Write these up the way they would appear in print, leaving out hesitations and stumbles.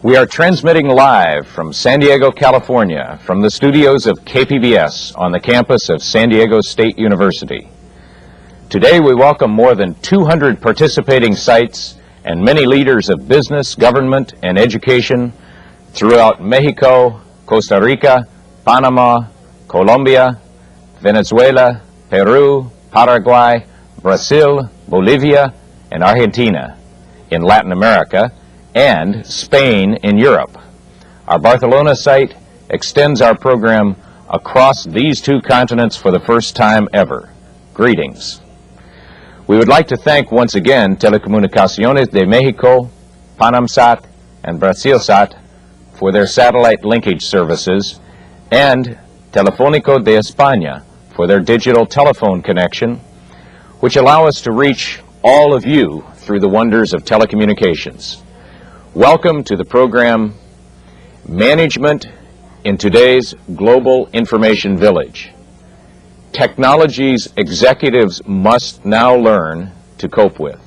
We are transmitting live from San Diego, California, from the studios of KPBS on the campus of San Diego State University. Today we welcome more than 200 participating sites and many leaders of business, government, and education throughout Mexico, Costa Rica, Panama, Colombia, Venezuela, Peru, Paraguay, Brazil, Bolivia, and Argentina in Latin America, and Spain in Europe. Our Barcelona site extends our program across these two continents for the first time ever. Greetings. We would like to thank once again Telecomunicaciones de Mexico, Panamsat, and Brasilsat for their satellite linkage services, and Telefónico de España for their digital telephone connection, which allow us to reach all of you through the wonders of telecommunications. Welcome to the program, Management in Today's Global Information Village. Technologies executives must now learn to cope with.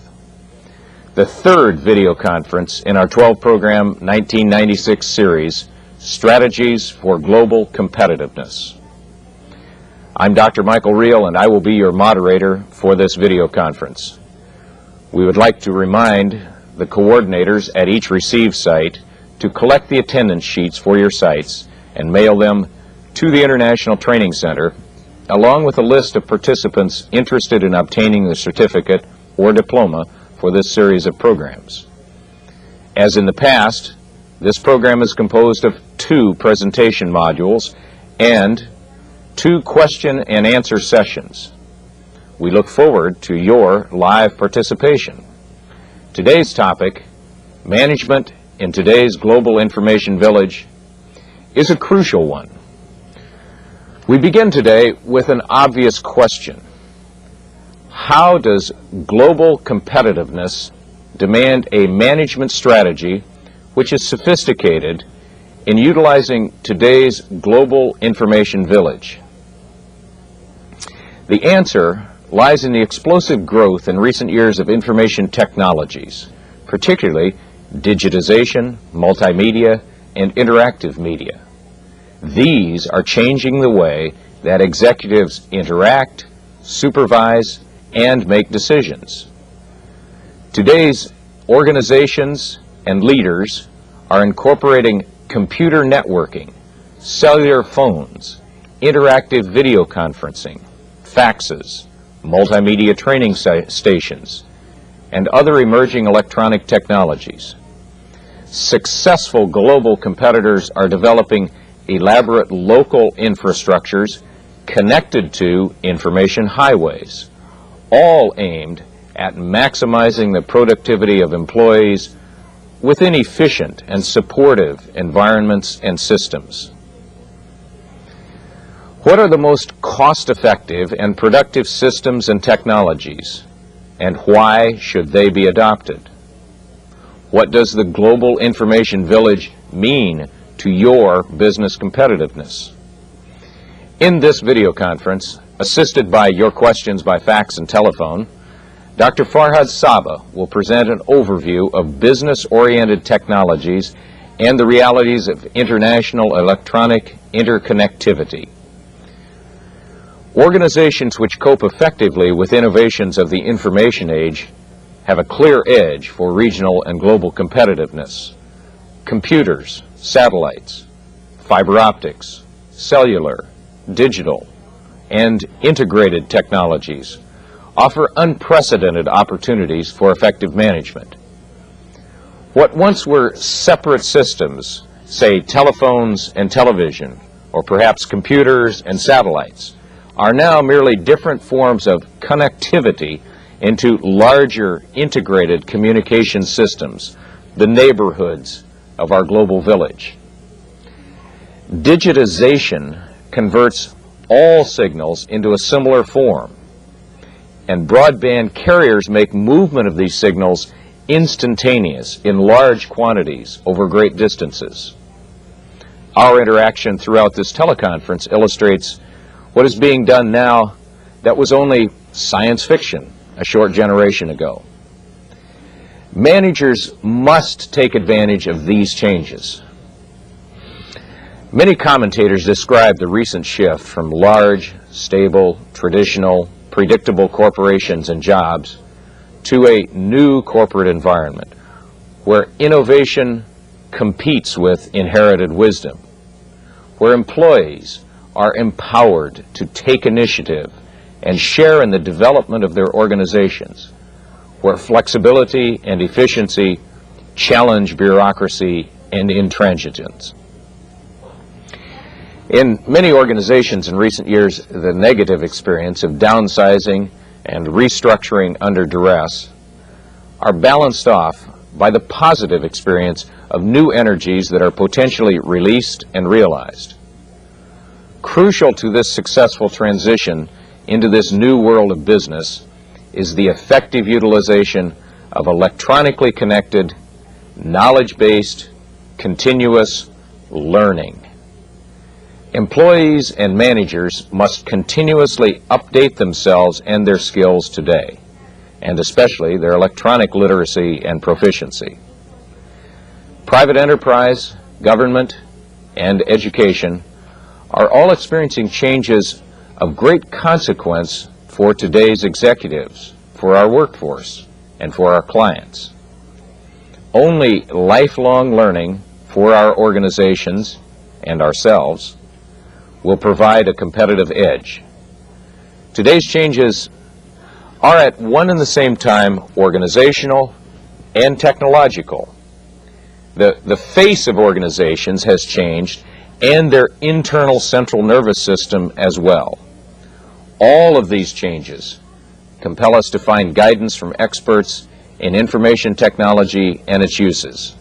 The third video conference in our 12-program 1996 series, Strategies for Global Competitiveness. I'm Dr. Michael Reel, and I will be your moderator for this video conference. We would like to remind the coordinators at each receive site to collect the attendance sheets for your sites and mail them to the International Training Center, along with a list of participants interested in obtaining the certificate or diploma for this series of programs. As in the past, this program is composed of 2 presentation modules and 2 question and answer sessions. We look forward to your live participation. Today's topic, Management in Today's Global Information Village, is a crucial one. We begin today with an obvious question. How does global competitiveness demand a management strategy which is sophisticated in utilizing today's global information village? The answer lies in the explosive growth in recent years of information technologies, particularly digitization, multimedia, and interactive media. These are changing the way that executives interact, supervise, and make decisions. Today's organizations and leaders are incorporating computer networking, cellular phones, interactive video conferencing, faxes, multimedia training stations, and other emerging electronic technologies. Successful global competitors are developing elaborate local infrastructures connected to information highways, all aimed at maximizing the productivity of employees within efficient and supportive environments and systems. What are the most cost-effective and productive systems and technologies, and why should they be adopted? What does the global information village mean to your business competitiveness? In this video conference, assisted by your questions by fax and telephone, Dr. Farhad Saba will present an overview of business-oriented technologies and the realities of international electronic interconnectivity. Organizations which cope effectively with innovations of the information age have a clear edge for regional and global competitiveness. Computers, satellites, fiber optics, cellular, digital, and integrated technologies offer unprecedented opportunities for effective management. What once were separate systems, say telephones and television, or perhaps computers and satellites, are now merely different forms of connectivity into larger integrated communication systems, the neighborhoods of our global village. Digitization converts all signals into a similar form, and broadband carriers make movement of these signals instantaneous in large quantities over great distances. Our interaction throughout this teleconference illustrates what is being done now that was only science fiction a short generation ago. Managers must take advantage of these changes. Many commentators describe the recent shift from large, stable, traditional, predictable corporations and jobs to a new corporate environment where innovation competes with inherited wisdom, where employees are empowered to take initiative and share in the development of their organizations, where flexibility and efficiency challenge bureaucracy and intransigence. In many organizations in recent years, the negative experience of downsizing and restructuring under duress are balanced off by the positive experience of new energies that are potentially released and realized. Crucial to this successful transition into this new world of business is the effective utilization of electronically connected, knowledge-based, continuous learning. Employees and managers must continuously update themselves and their skills today, and especially their electronic literacy and proficiency. Private enterprise, government, and education are all experiencing changes of great consequence for today's executives, for our workforce, and for our clients. Only lifelong learning for our organizations and ourselves will provide a competitive edge. Today's changes are at one and the same time organizational and technological. The face of organizations has changed, and their internal central nervous system as well. All of these changes compel us to find guidance from experts in information technology and its uses.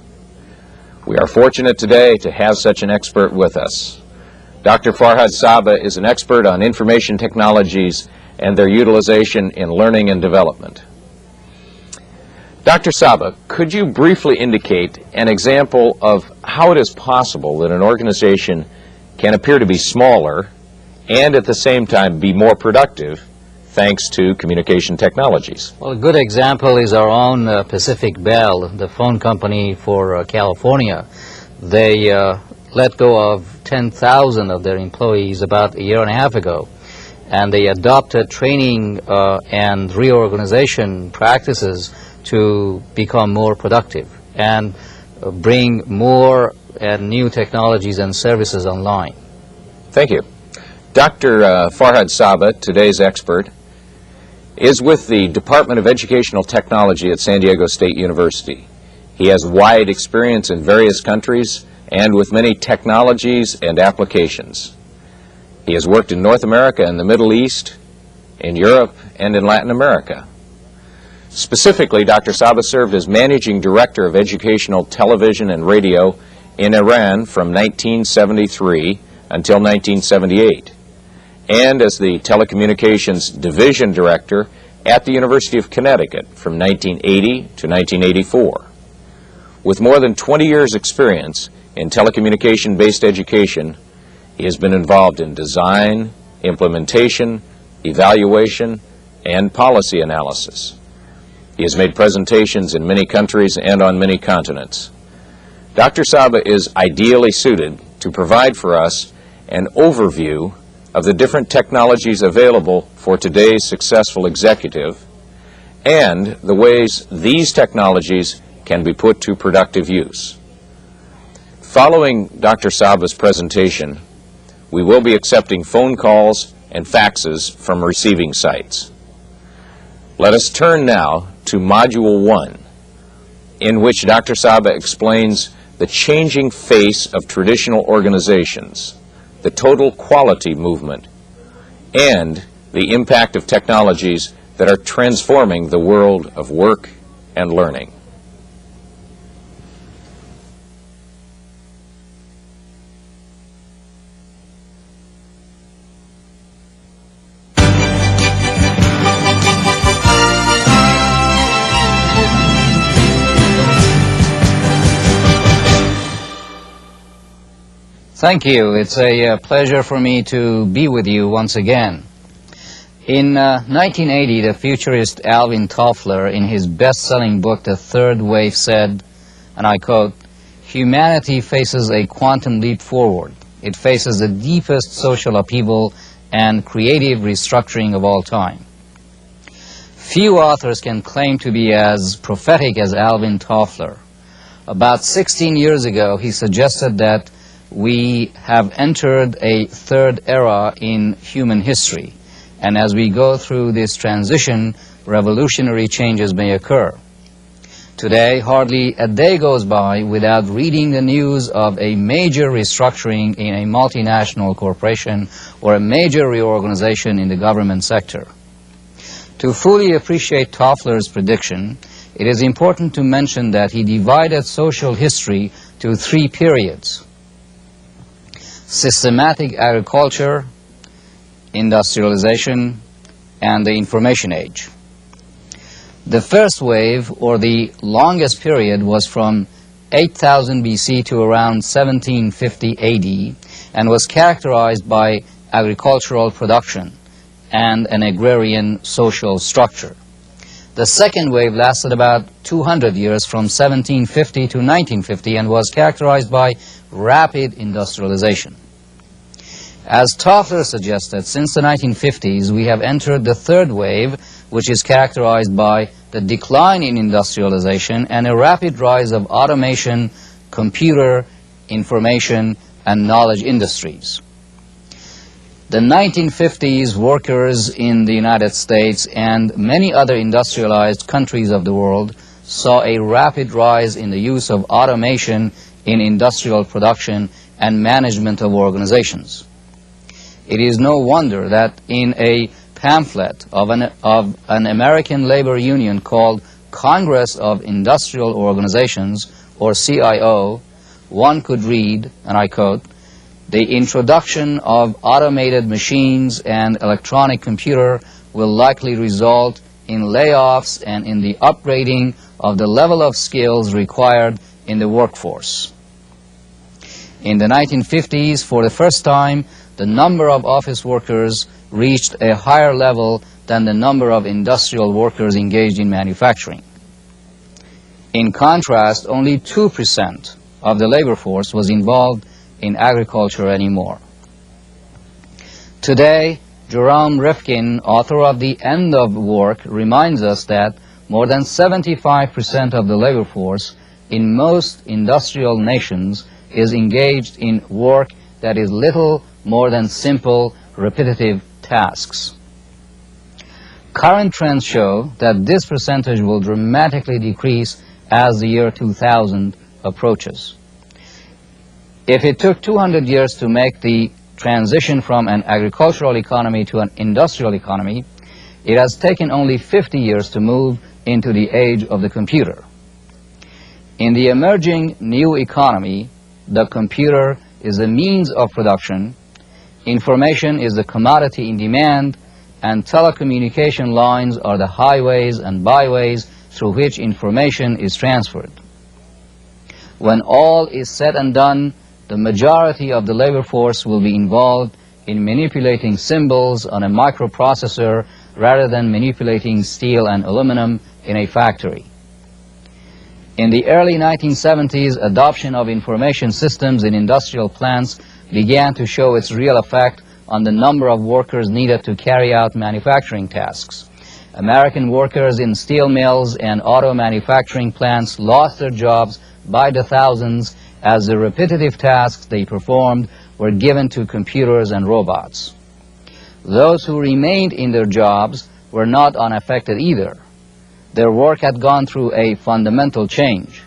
We are fortunate today to have such an expert with us. Dr. Farhad Saba is an expert on information technologies and their utilization in learning and development. Dr. Saba, could you briefly indicate an example of how it is possible that an organization can appear to be smaller and at the same time be more productive thanks to communication technologies? Well, a good example is our own Pacific Bell, the phone company for California. They let go of 10,000 of their employees about a year and a half ago, and they adopted training and reorganization practices to become more productive and bring more and new technologies and services online. Thank you. Dr. Farhad Saba, today's expert, is with the Department of Educational Technology at San Diego State University. He has wide experience in various countries and with many technologies and applications. He has worked in North America and the Middle East, in Europe, and in Latin America. Specifically, Dr. Saba served as Managing Director of Educational Television and Radio in Iran from 1973 until 1978, and as the Telecommunications Division Director at the University of Connecticut from 1980 to 1984. With more than 20 years' experience in telecommunication-based education, he has been involved in design, implementation, evaluation, and policy analysis. He has made presentations in many countries and on many continents. Dr. Saba is ideally suited to provide for us an overview of the different technologies available for today's successful executive and the ways these technologies can be put to productive use. Following Dr. Saba's presentation, we will be accepting phone calls and faxes from receiving sites. Let us turn now to Module 1, in which Dr. Saba explains the changing face of traditional organizations, the total quality movement, and the impact of technologies that are transforming the world of work and learning. Thank you. It's a pleasure for me to be with you once again. In 1980, the futurist Alvin Toffler, in his best-selling book, The Third Wave, said, and I quote, "Humanity faces a quantum leap forward. It faces the deepest social upheaval and creative restructuring of all time." Few authors can claim to be as prophetic as Alvin Toffler. About 16 years ago, he suggested that we have entered a third era in human history, and as we go through this transition, revolutionary changes may occur. Today, hardly a day goes by without reading the news of a major restructuring in a multinational corporation or a major reorganization in the government sector. To fully appreciate Toffler's prediction, it is important to mention that he divided social history to three periods: systematic agriculture, industrialization, and the information age. The first wave, or the longest period, was from 8000 BC to around 1750 AD and was characterized by agricultural production and an agrarian social structure. The second wave lasted about 200 years, from 1750 to 1950, and was characterized by rapid industrialization. As Toffler suggested, since the 1950s, we have entered the third wave, which is characterized by the decline in industrialization and a rapid rise of automation, computer, information, and knowledge industries. The 1950s workers in the United States and many other industrialized countries of the world saw a rapid rise in the use of automation in industrial production and management of organizations. It is no wonder that in a pamphlet of an American labor union called Congress of Industrial Organizations, or CIO, one could read, and I quote, "The introduction of automated machines and electronic computer will likely result in layoffs and in the upgrading of the level of skills required in the workforce." In the 1950s, for the first time, the number of office workers reached a higher level than the number of industrial workers engaged in manufacturing. In contrast, only 2% of the labor force was involved in agriculture anymore. Today, Jerome Rifkin, author of The End of Work, reminds us that more than 75% of the labor force in most industrial nations is engaged in work that is little more than simple, repetitive tasks. Current trends show that this percentage will dramatically decrease as the year 2000 approaches. If it took 200 years to make the transition from an agricultural economy to an industrial economy, it has taken only 50 years to move into the age of the computer. In the emerging new economy, the computer is the means of production, information is the commodity in demand, and telecommunication lines are the highways and byways through which information is transferred. When all is said and done, the majority of the labor force will be involved in manipulating symbols on a microprocessor rather than manipulating steel and aluminum in a factory. In the early 1970s, adoption of information systems in industrial plants began to show its real effect on the number of workers needed to carry out manufacturing tasks. American workers in steel mills and auto manufacturing plants lost their jobs by the thousands as the repetitive tasks they performed were given to computers and robots. Those who remained in their jobs were not unaffected either. Their work had gone through a fundamental change.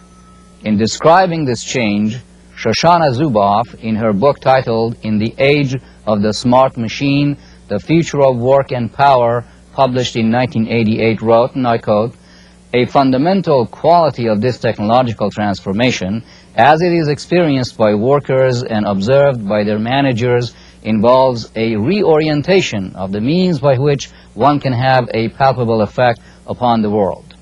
In describing this change, Shoshana Zuboff, in her book titled In the Age of the Smart Machine, The Future of Work and Power, published in 1988, wrote, and I quote, "A fundamental quality of this technological transformation, as it is experienced by workers and observed by their managers, involves a reorientation of the means by which one can have a palpable effect upon the world."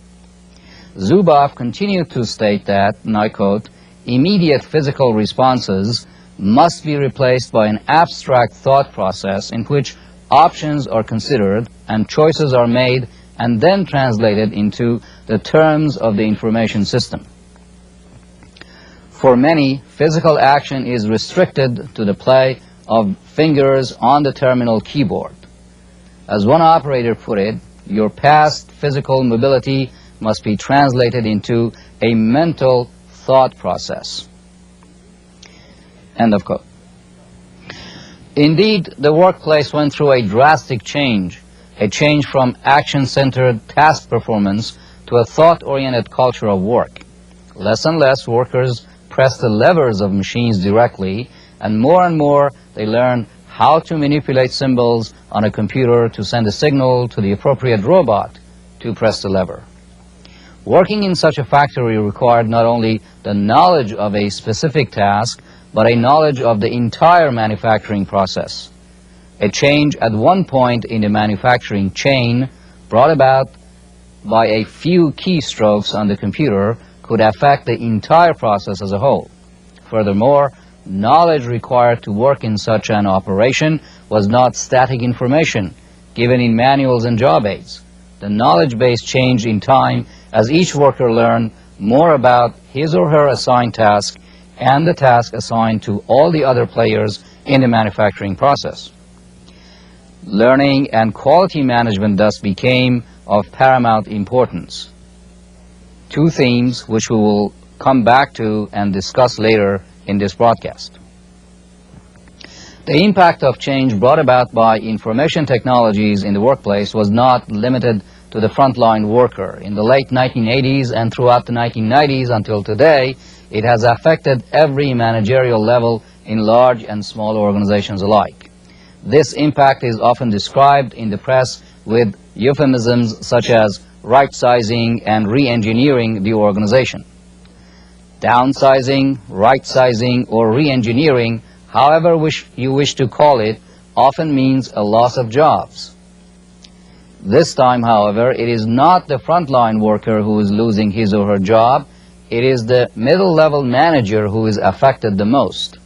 Zuboff continued to state that, and I quote, "Immediate physical responses must be replaced by an abstract thought process in which options are considered and choices are made and then translated into the terms of the information system. For many, physical action is restricted to the play of fingers on the terminal keyboard. As one operator put it, your past physical mobility must be translated into a mental thought process. End of quote. Indeed, the workplace went through a drastic change, a change from action-centered task performance to a thought-oriented culture of work. Less and less workers press the levers of machines directly, and more they learn how to manipulate symbols on a computer to send a signal to the appropriate robot to press the lever. Working in such a factory required not only the knowledge of a specific task, but a knowledge of the entire manufacturing process. A change at one point in the manufacturing chain brought about by a few keystrokes on the computer could affect the entire process as a whole. Furthermore, knowledge required to work in such an operation was not static information given in manuals and job aids. The knowledge base changed in time as each worker learned more about his or her assigned task and the task assigned to all the other players in the manufacturing process. Learning and quality management thus became of paramount importance. Two themes which we will come back to and discuss later in this broadcast. The impact of change brought about by information technologies in the workplace was not limited to the frontline worker. In the late 1980s and throughout the 1990s until today, it has affected every managerial level in large and small organizations alike. This impact is often described in the press with euphemisms such as right-sizing and re-engineering the organization. Downsizing, right-sizing, or re-engineering, however you wish to call it, often means a loss of jobs. This time, however, it is not the frontline worker who is losing his or her job, it is the middle-level manager who is affected the most.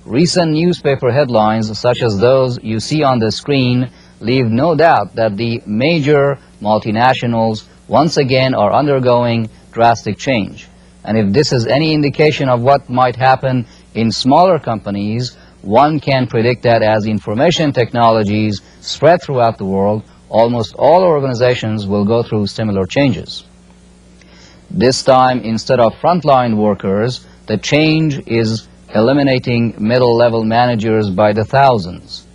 Recent newspaper headlines, such as those you see on the screen, leave no doubt that the major multinationals once again are undergoing drastic change. And if this is any indication of what might happen in smaller companies, one can predict that as information technologies spread throughout the world, almost all organizations will go through similar changes. This time, instead of frontline workers, the change is eliminating middle-level managers by the thousands.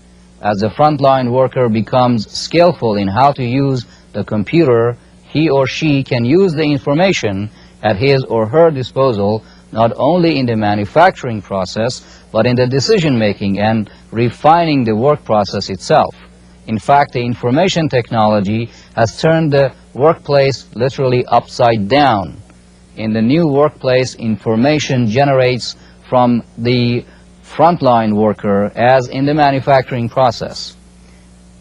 As the frontline worker becomes skillful in how to use the computer, he or she can use the information at his or her disposal not only in the manufacturing process, but in the decision-making and refining the work process itself. In fact, the information technology has turned the workplace literally upside down. In the new workplace, information generates from the frontline worker as in the manufacturing process.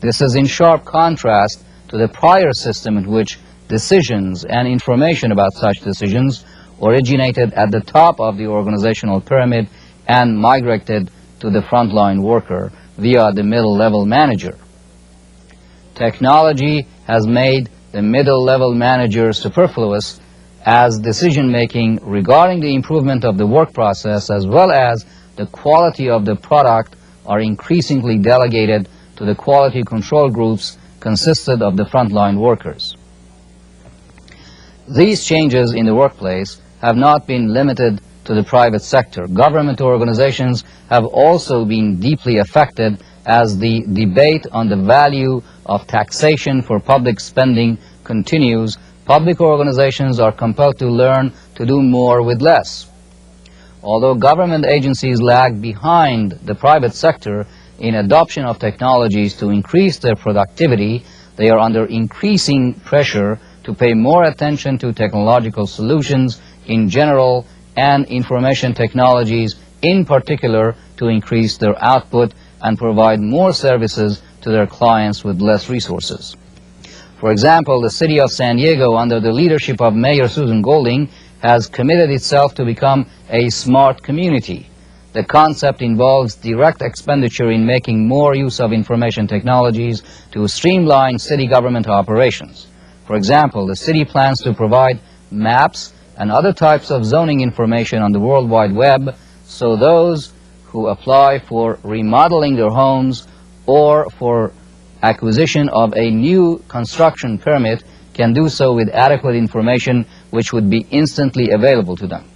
This is in sharp contrast to the prior system in which decisions and information about such decisions originated at the top of the organizational pyramid and migrated to the frontline worker via the middle-level manager. Technology has made the middle-level manager superfluous as decision-making regarding the improvement of the work process as well as the quality of the product are increasingly delegated to the quality control groups consisted of the frontline workers. These changes in the workplace have not been limited to the private sector. Government organizations have also been deeply affected as the debate on the value of taxation for public spending continues. Public organizations are compelled to learn to do more with less. Although government agencies lag behind the private sector in adoption of technologies to increase their productivity, they are under increasing pressure to pay more attention to technological solutions in general and information technologies in particular to increase their output and provide more services to their clients with less resources. For example, the city of San Diego, under the leadership of Mayor Susan Golding, has committed itself to become a smart community. The concept involves direct expenditure in making more use of information technologies to streamline city government operations. For example, the city plans to provide maps and other types of zoning information on the World Wide Web, so those who apply for remodeling their homes or for acquisition of a new construction permit can do so with adequate information which would be instantly available to them.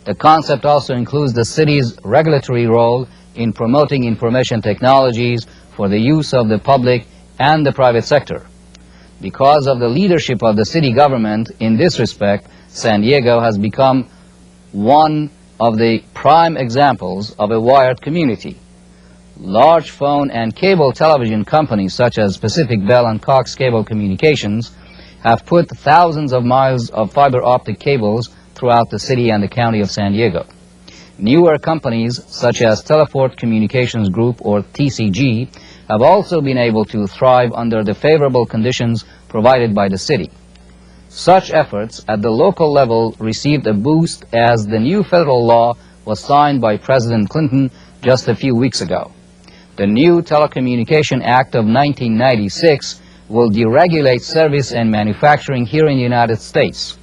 The concept also includes the city's regulatory role in promoting information technologies for the use of the public and the private sector. Because of the leadership of the city government in this respect, San Diego has become one of the prime examples of a wired community. Large phone and cable television companies such as Pacific Bell and Cox Cable Communications have put thousands of miles of fiber optic cables throughout the city and the county of San Diego. Newer companies such as Telefort Communications Group, or TCG, have also been able to thrive under the favorable conditions provided by the city. Such efforts at the local level received a boost as the new federal law was signed by President Clinton just a few weeks ago. The new Telecommunication Act of 1996 will deregulate service and manufacturing here in the United States.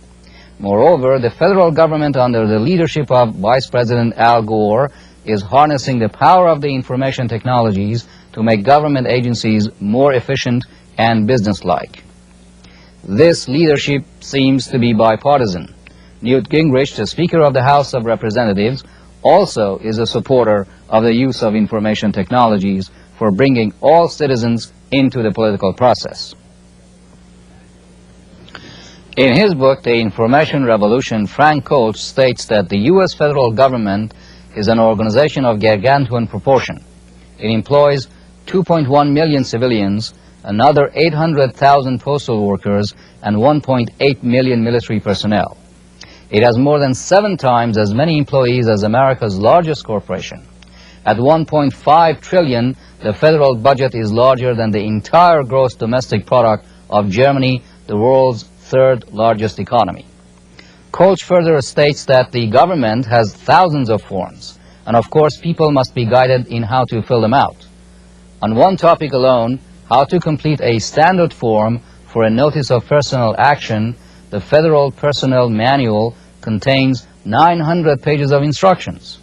Moreover, the federal government under the leadership of Vice President Al Gore is harnessing the power of the information technologies to make government agencies more efficient and businesslike. This leadership seems to be bipartisan. Newt Gingrich, the Speaker of the House of Representatives, also is a supporter of the use of information technologies for bringing all citizens into the political process. In his book, The Information Revolution, Frank Coach states that the U.S. federal government is an organization of gargantuan proportion. It employs 2.1 million civilians, another 800,000 postal workers, and 1.8 million military personnel. It has more than 7 times as many employees as America's largest corporation. At 1.5 trillion, the federal budget is larger than the entire gross domestic product of Germany, the world's third largest economy. Coach further states that the government has thousands of forms, and of course people must be guided in how to fill them out. On one topic alone, how to complete a standard form for a notice of personal action, the Federal Personnel Manual contains 900 pages of instructions.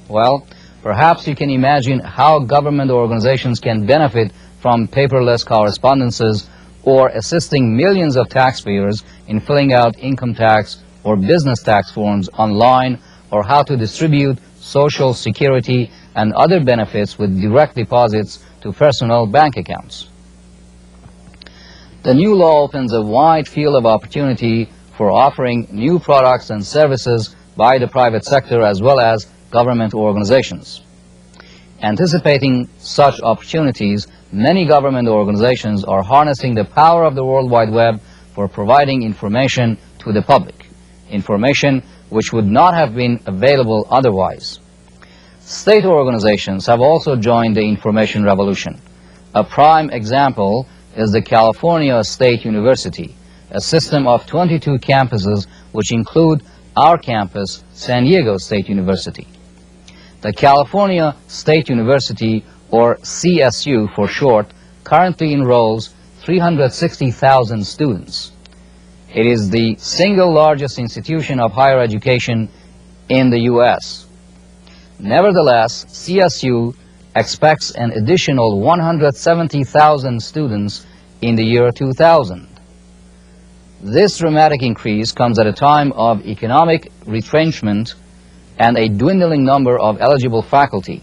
Well, perhaps you can imagine how government organizations can benefit from paperless correspondences or assisting millions of taxpayers in filling out income tax or business tax forms online, or how to distribute Social Security and other benefits with direct deposits to personal bank accounts. The new law opens a wide field of opportunity for offering new products and services by the private sector as well as government organizations. Anticipating such opportunities, many government organizations are harnessing the power of the World Wide Web for providing information to the public, information which would not have been available otherwise. State organizations have also joined the information revolution. A prime example is the California State University, a system of 22 campuses which include our campus, San Diego State University. The California State University, or CSU for short, currently enrolls 360,000 students. It is the single largest institution of higher education in the U.S. Nevertheless, CSU expects an additional 170,000 students in the year 2000. This dramatic increase comes at a time of economic retrenchment and a dwindling number of eligible faculty.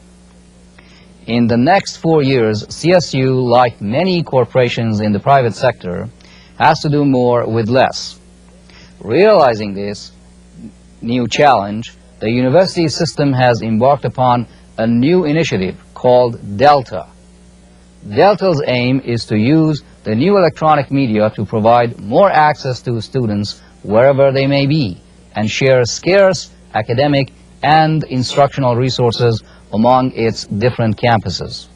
In the next 4 years, CSU, like many corporations in the private sector, has to do more with less. Realizing this new challenge, the university system has embarked upon a new initiative called Delta. Delta's aim is to use the new electronic media to provide more access to students wherever they may be and share scarce academic and instructional resources among its different campuses.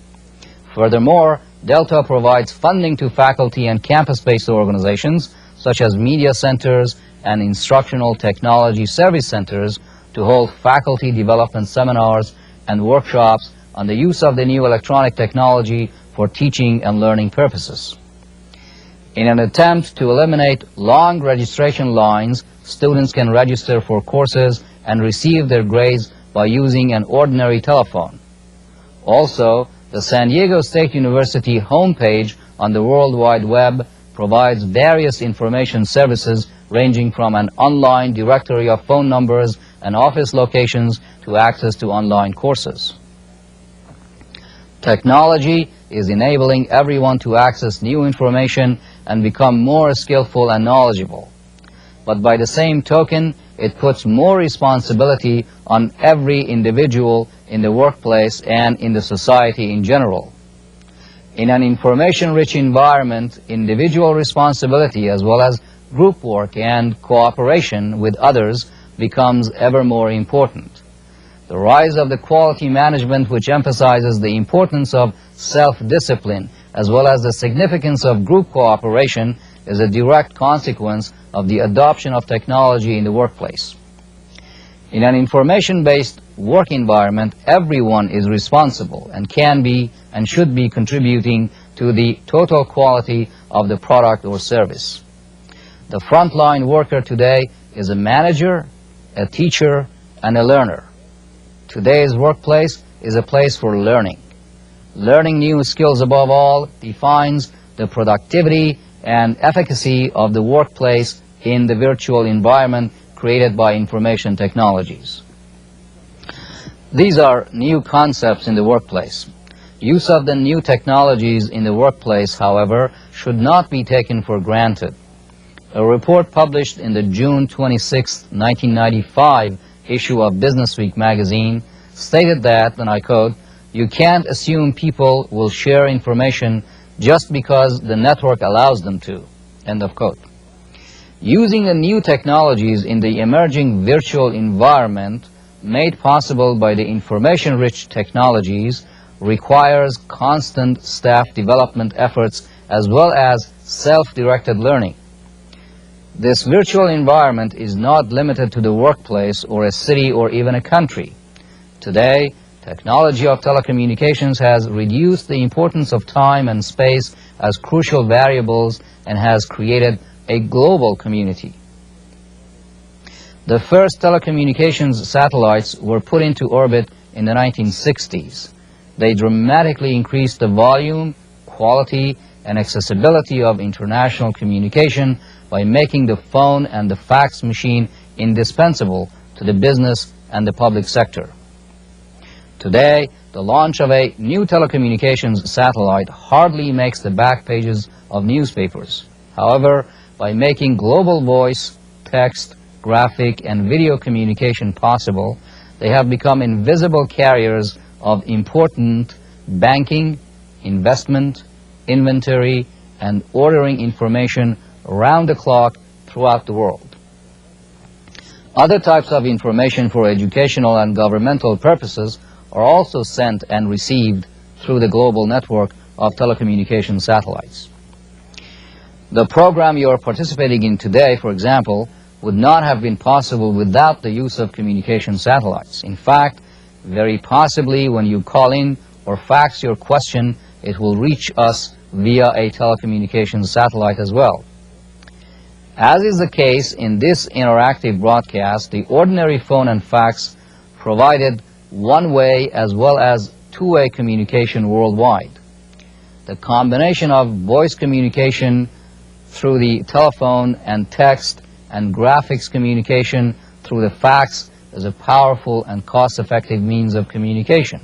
Furthermore, Delta provides funding to faculty and campus-based organizations such as media centers and instructional technology service centers to hold faculty development seminars and workshops on the use of the new electronic technology for teaching and learning purposes. In an attempt to eliminate long registration lines, students can register for courses and receive their grades by using an ordinary telephone. Also, the San Diego State University homepage on the World Wide Web provides various information services ranging from an online directory of phone numbers and office locations to access to online courses. Technology is enabling everyone to access new information and become more skillful and knowledgeable. But by the same token, it puts more responsibility on every individual in the workplace and in the society in general. In an information-rich environment, individual responsibility as well as group work and cooperation with others becomes ever more important. The rise of the quality management, which emphasizes the importance of self-discipline as well as the significance of group cooperation, is a direct consequence of the adoption of technology in the workplace. In an information-based work environment, everyone is responsible and can be and should be contributing to the total quality of the product or service. The frontline worker today is a manager, a teacher, and a learner. Today's workplace is a place for learning. Learning new skills above all defines the productivity and efficacy of the workplace in the virtual environment created by information technologies. These are new concepts in the workplace. Use of the new technologies in the workplace, however, should not be taken for granted. A report published in the June 26, 1995 issue of Businessweek magazine stated that, and I quote, "You can't assume people will share information just because the network allows them to," end of quote. Using the new technologies in the emerging virtual environment made possible by the information-rich technologies requires constant staff development efforts as well as self-directed learning. This virtual environment is not limited to the workplace or a city or even a country. Today, technology of telecommunications has reduced the importance of time and space as crucial variables and has created a global community. The first telecommunications satellites were put into orbit in the 1960s. They dramatically increased the volume, quality, and accessibility of international communication by making the phone and the fax machine indispensable to the business and the public sector. Today, the launch of a new telecommunications satellite hardly makes the back pages of newspapers. However, by making global voice, text, graphic, and video communication possible, they have become invisible carriers of important banking, investment, inventory, and ordering information around the clock throughout the world. Other types of information for educational and governmental purposes are also sent and received through the global network of telecommunication satellites. The program you are participating in today, for example, would not have been possible without the use of communication satellites. In fact, very possibly when you call in or fax your question, it will reach us via a telecommunications satellite as well. As is the case in this interactive broadcast, the ordinary phone and fax provided one-way as well as two-way communication worldwide. The combination of voice communication through the telephone and text and graphics communication through the fax is a powerful and cost-effective means of communication.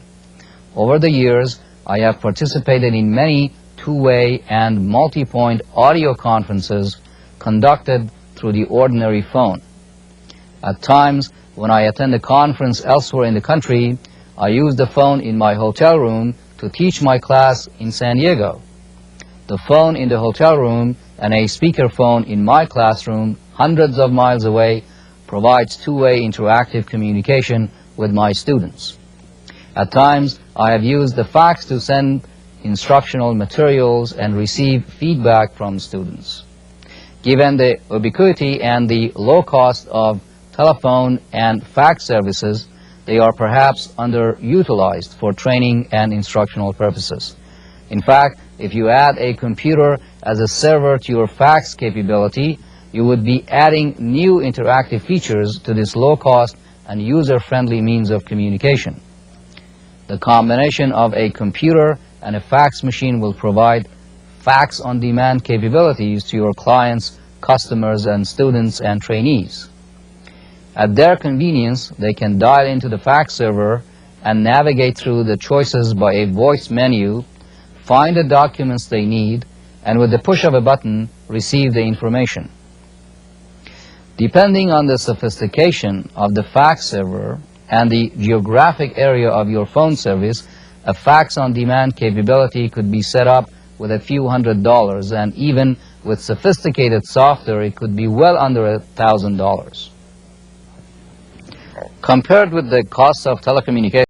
Over the years, I have participated in many two-way and multi-point audio conferences conducted through the ordinary phone. At times, when I attend a conference elsewhere in the country, I use the phone in my hotel room to teach my class in San Diego. The phone in the hotel room and a speakerphone in my classroom, hundreds of miles away, provides two-way interactive communication with my students. At times, I have used the fax to send instructional materials and receive feedback from students. Given the ubiquity and the low cost of telephone, and fax services, they are perhaps underutilized for training and instructional purposes. In fact, if you add a computer as a server to your fax capability, you would be adding new interactive features to this low-cost and user-friendly means of communication. The combination of a computer and a fax machine will provide fax-on-demand capabilities to your clients, customers, and students and trainees. At their convenience, they can dial into the fax server and navigate through the choices by a voice menu, find the documents they need, and with the push of a button, receive the information. Depending on the sophistication of the fax server and the geographic area of your phone service, a fax-on-demand capability could be set up with a few $100s, and even with sophisticated software, it could be well under $1,000. Compared with the cost of telecommunications,